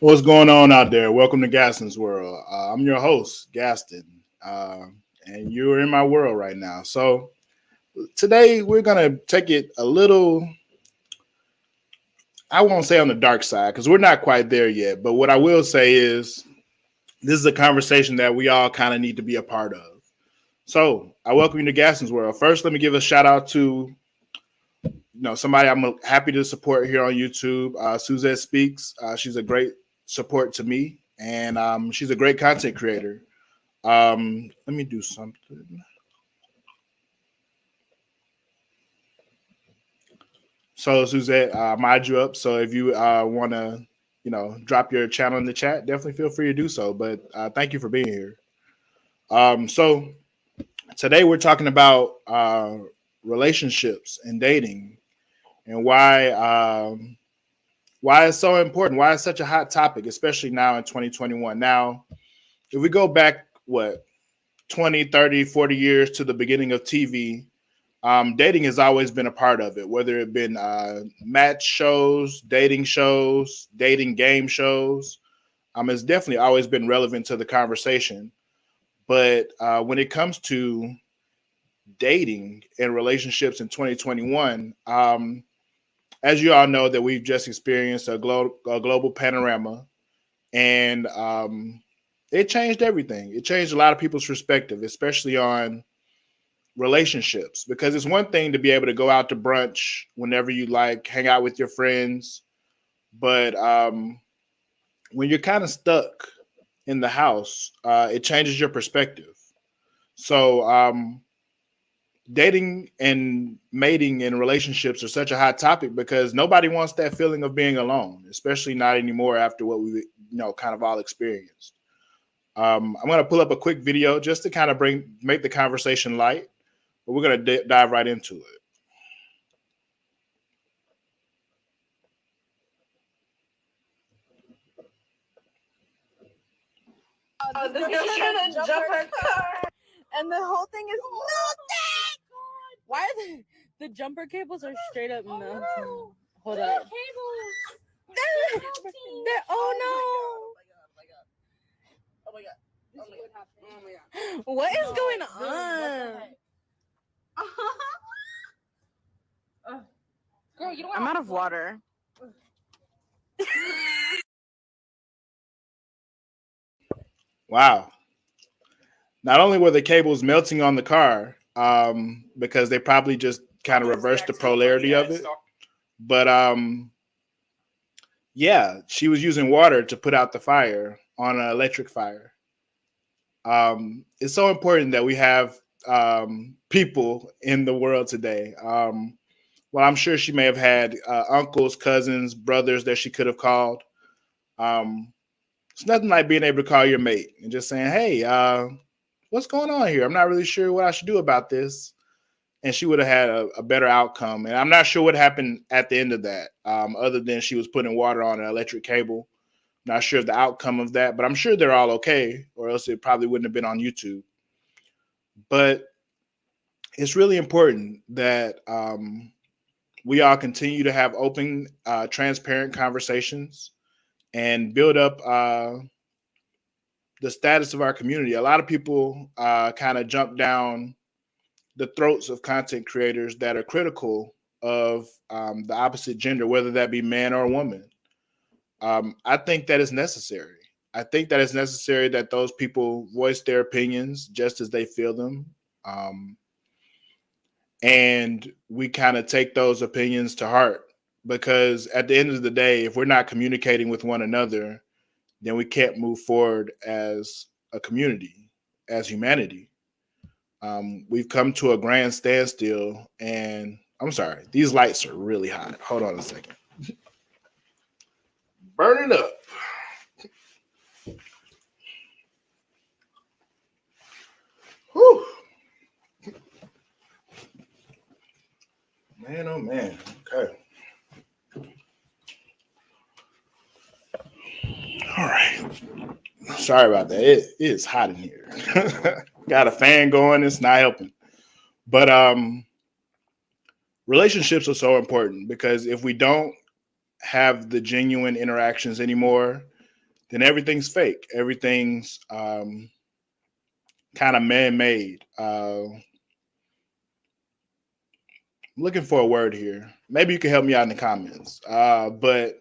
What's going on out there? Welcome to Gaston's World. I'm your host, Gaston, uh, and you're in my world right now. So today we're gonna take it a little. I won't say on the dark side because we're not quite there yet. But what I will say is this is a conversation that we all kind of need to be a part of. So I welcome you to Gaston's World. First, let me give a shout out to somebody I'm happy to support here on YouTube. Suzette Speaks. She's a great support to me, and she's a great content creator. Let me do something. So Suzette, mod you up. So if you want to, drop your channel in the chat, definitely feel free to do so. But thank you for being here. So today we're talking about relationships and dating and why it's so important, why it's such a hot topic, especially now in 2021. Now, if we go back, 20, 30, 40 years to the beginning of TV, dating has always been a part of it, whether it been match shows, dating game shows. It's definitely always been relevant to the conversation. But when it comes to dating and relationships in 2021, as you all know, that we've just experienced a global panorama, and it changed everything. It changed a lot of people's perspective, especially on relationships, because it's one thing to be able to go out to brunch whenever you like, hang out with your friends, but when you're kind of stuck in the house, it changes your perspective. So dating and mating and relationships are such a hot topic because nobody wants that feeling of being alone, especially not anymore after what we kind of all experienced. I'm going to pull up a quick video just to kind of make the conversation light, but we're going to dive right into it. Oh, this girl's trying to jump her car. And the whole thing is melting. Why are the jumper cables are straight up melting? Hold up. Cables. They're oh no. Oh my god. Oh my god. Oh my god. What is going on? Girl, you don't. I'm out of water. Wow. Not only were the cables melting on the car, because they probably just kind of reversed the polarity of it, but yeah, she was using water to put out the fire on an electric fire. It's so important that we have people in the world today. Well, I'm sure she may have had uncles, cousins, brothers that she could have called. It's nothing like being able to call your mate and just saying, "Hey, what's going on here? I'm not really sure what I should do about this." And she would have had a better outcome. And I'm not sure what happened at the end of that, other than she was putting water on an electric cable. Not sure of the outcome of that, but I'm sure they're all okay, or else it probably wouldn't have been on YouTube. But it's really important that we all continue to have open, transparent conversations and build up the status of our community. A lot of people kind of jump down the throats of content creators that are critical of the opposite gender, whether that be man or woman. I think that is necessary. I think that it's necessary that those people voice their opinions just as they feel them. And we kind of take those opinions to heart, because at the end of the day, if we're not communicating with one another, then we can't move forward as a community, as humanity. We've come to a grand standstill, and I'm sorry, these lights are really hot. Hold on a second. Burn it up. Whew. Man, oh man. Okay. All right. Sorry about that. It is hot in here. Got a fan going. It's not helping. But relationships are so important, because if we don't have the genuine interactions anymore, then everything's fake. Everything's kind of man-made. I'm looking for a word here. Maybe you can help me out in the comments. But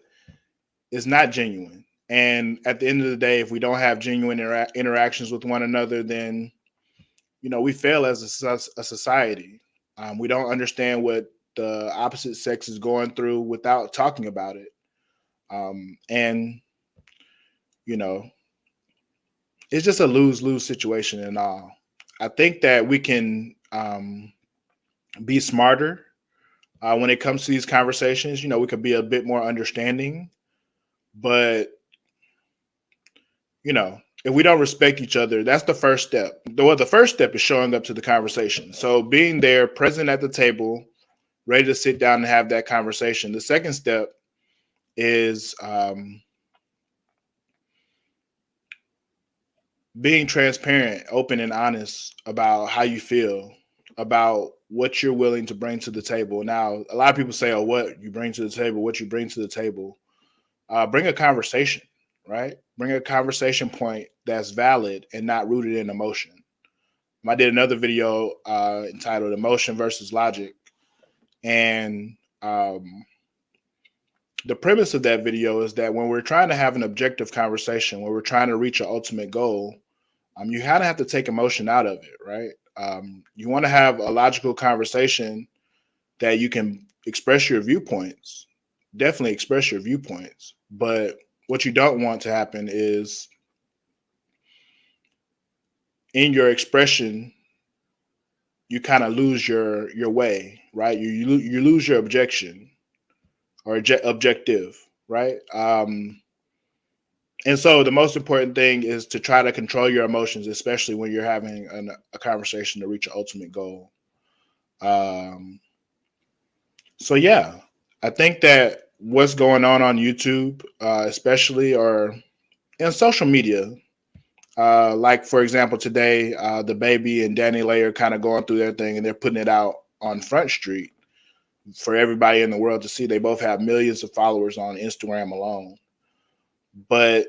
it's not genuine. And at the end of the day, if we don't have genuine interactions with one another, then we fail as a society. We don't understand what the opposite sex is going through without talking about it. And it's just a lose-lose situation and all. I think that we can be smarter when it comes to these conversations. We could be a bit more understanding, but if we don't respect each other, that's the first step. The first step is showing up to the conversation. So being there, present at the table, ready to sit down and have that conversation. The second step is being transparent, open, and honest about how you feel, about what you're willing to bring to the table. Now, a lot of people say, oh, what you bring to the table, what you bring to the table. Bring a conversation, right? Bring a conversation point that's valid and not rooted in emotion. I did another video entitled Emotion versus Logic. And the premise of that video is that when we're trying to have an objective conversation, when we're trying to reach an ultimate goal, you kind of have to take emotion out of it, right? You want to have a logical conversation that you can express your viewpoints, definitely express your viewpoints. But what you don't want to happen is in your expression, you kind of lose your way, right? You lose your objection or objective, right? And so the most important thing is to try to control your emotions, especially when you're having a conversation to reach an ultimate goal. So yeah, I think that what's going on YouTube, especially, or in social media, like for example, today, the Baby and Danny Lay are kind of going through their thing and they're putting it out on Front Street for everybody in the world to see. They both have millions of followers on Instagram alone. But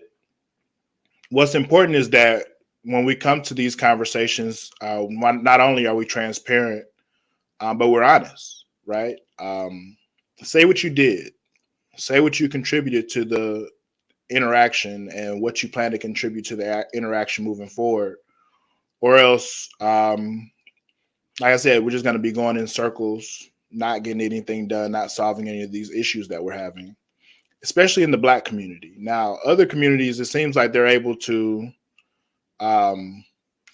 what's important is that when we come to these conversations, not only are we transparent, but we're honest, right? Say what you did. Say what you contributed to the interaction and what you plan to contribute to the interaction moving forward. Or else, like I said, we're just going to be going in circles, not getting anything done, not solving any of these issues that we're having, especially in the Black community. Now, other communities, it seems like they're able to kind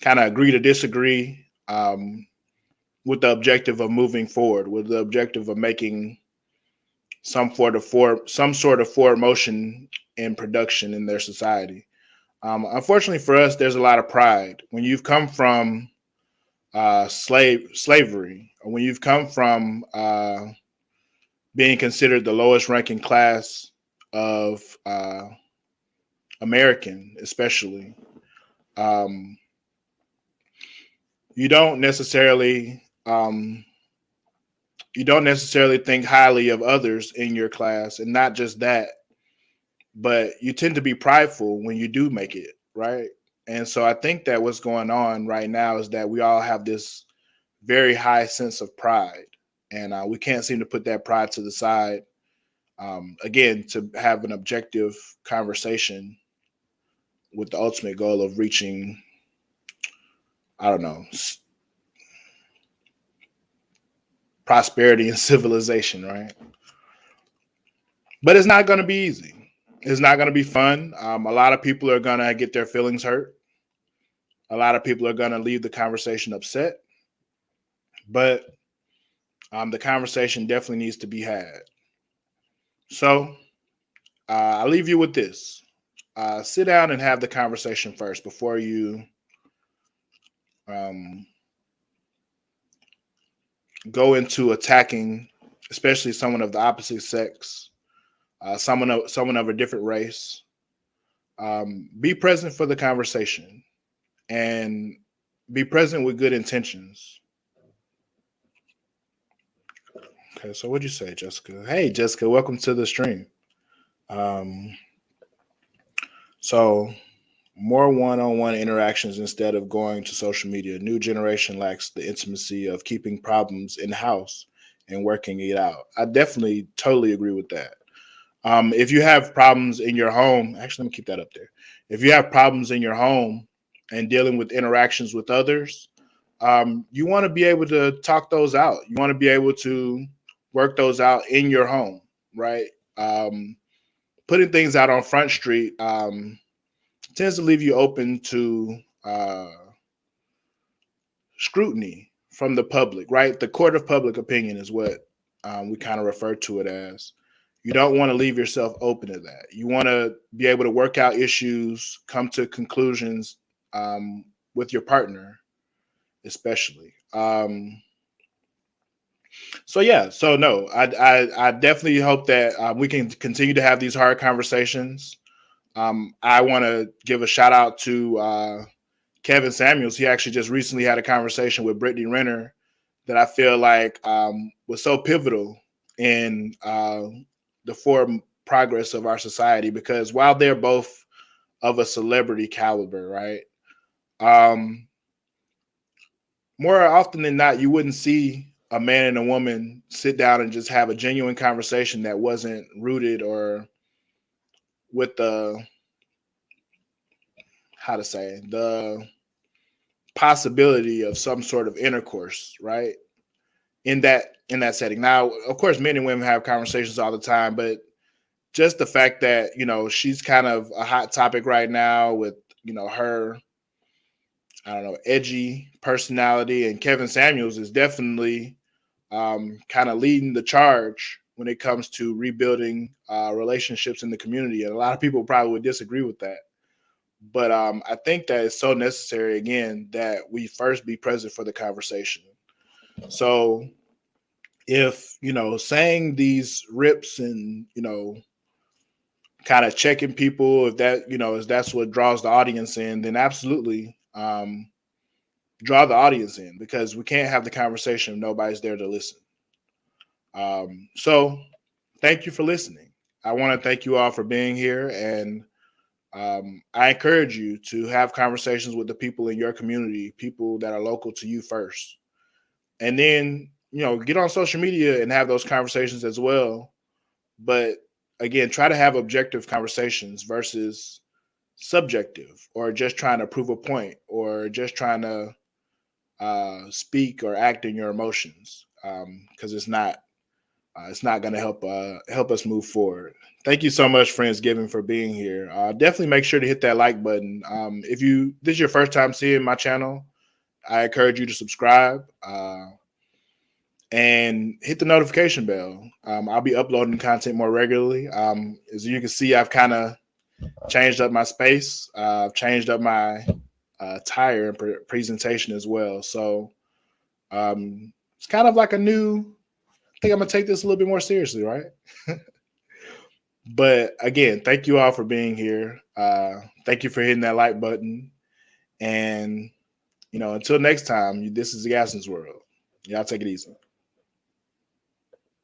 of agree to disagree with the objective of moving forward, with the objective of making some sort of forward motion in production in their society. Unfortunately for us, there's a lot of pride. When you've come from slavery, or when you've come from being considered the lowest ranking class of American, especially, you don't necessarily think highly of others in your class. And not just that, but you tend to be prideful when you do make it, right? And so I think that what's going on right now is that we all have this very high sense of pride, and we can't seem to put that pride to the side, again, to have an objective conversation with the ultimate goal of reaching, I don't know, prosperity and civilization, right? But it's not going to be easy. It's not going to be fun. A lot of people are going to get their feelings hurt. A lot of people are going to leave the conversation upset. But the conversation definitely needs to be had. So I'll leave you with this. Sit down and have the conversation first before you go into attacking, especially someone of the opposite sex, someone of a different race. Be present for the conversation and be present with good intentions. Okay, so what'd you say, Jessica? Hey, Jessica, welcome to the stream. So more one-on-one interactions instead of going to social media. New generation lacks the intimacy of keeping problems in house and working it out. I definitely totally agree with that. If you have problems in your home, actually, let me keep that up there. If you have problems in your home and dealing with interactions with others, you want to be able to talk those out. You want to be able to work those out in your home, right? Putting things out on Front Street tends to leave you open to scrutiny from the public, right? The court of public opinion is what we kind of refer to it as. You don't want to leave yourself open to that. You want to be able to work out issues, come to conclusions with your partner, especially. So no, I definitely hope that we can continue to have these hard conversations. I want to give a shout out to Kevin Samuels. He actually just recently had a conversation with Brittany Renner that I feel like was so pivotal in the forward progress of our society, because while they're both of a celebrity caliber, right? More often than not, you wouldn't see a man and a woman sit down and just have a genuine conversation that wasn't rooted or with the, how to say, the possibility of some sort of intercourse, right? In that setting. Now, of course, men and women have conversations all the time, but just the fact that, she's kind of a hot topic right now with, her, I don't know, edgy personality, and Kevin Samuels is definitely kind of leading the charge when it comes to rebuilding relationships in the community. And a lot of people probably would disagree with that. But I think that it's so necessary, again, that we first be present for the conversation. So if, saying these rips and, kind of checking people, if that, if that's what draws the audience in, then absolutely draw the audience in, because we can't have the conversation if nobody's there to listen. So thank you for listening. I want to thank you all for being here. And I encourage you to have conversations with the people in your community, people that are local to you first. And then, get on social media and have those conversations as well. But again, try to have objective conversations versus subjective, or just trying to prove a point, or just trying to speak or act in your emotions, because it's not going to help us move forward. Thank you so much, Friendsgiving, for being here. Definitely make sure to hit that like button. If this is your first time seeing my channel, I encourage you to subscribe and hit the notification bell. I'll be uploading content more regularly. As you can see, I've kind of changed up my space. I've changed up my attire and presentation as well. So it's kind of like a new. I think I'm gonna take this a little bit more seriously, right? But again, thank you all for being here. Thank you for hitting that like button. And until next time, this is the Gassens World. Y'all take it easy.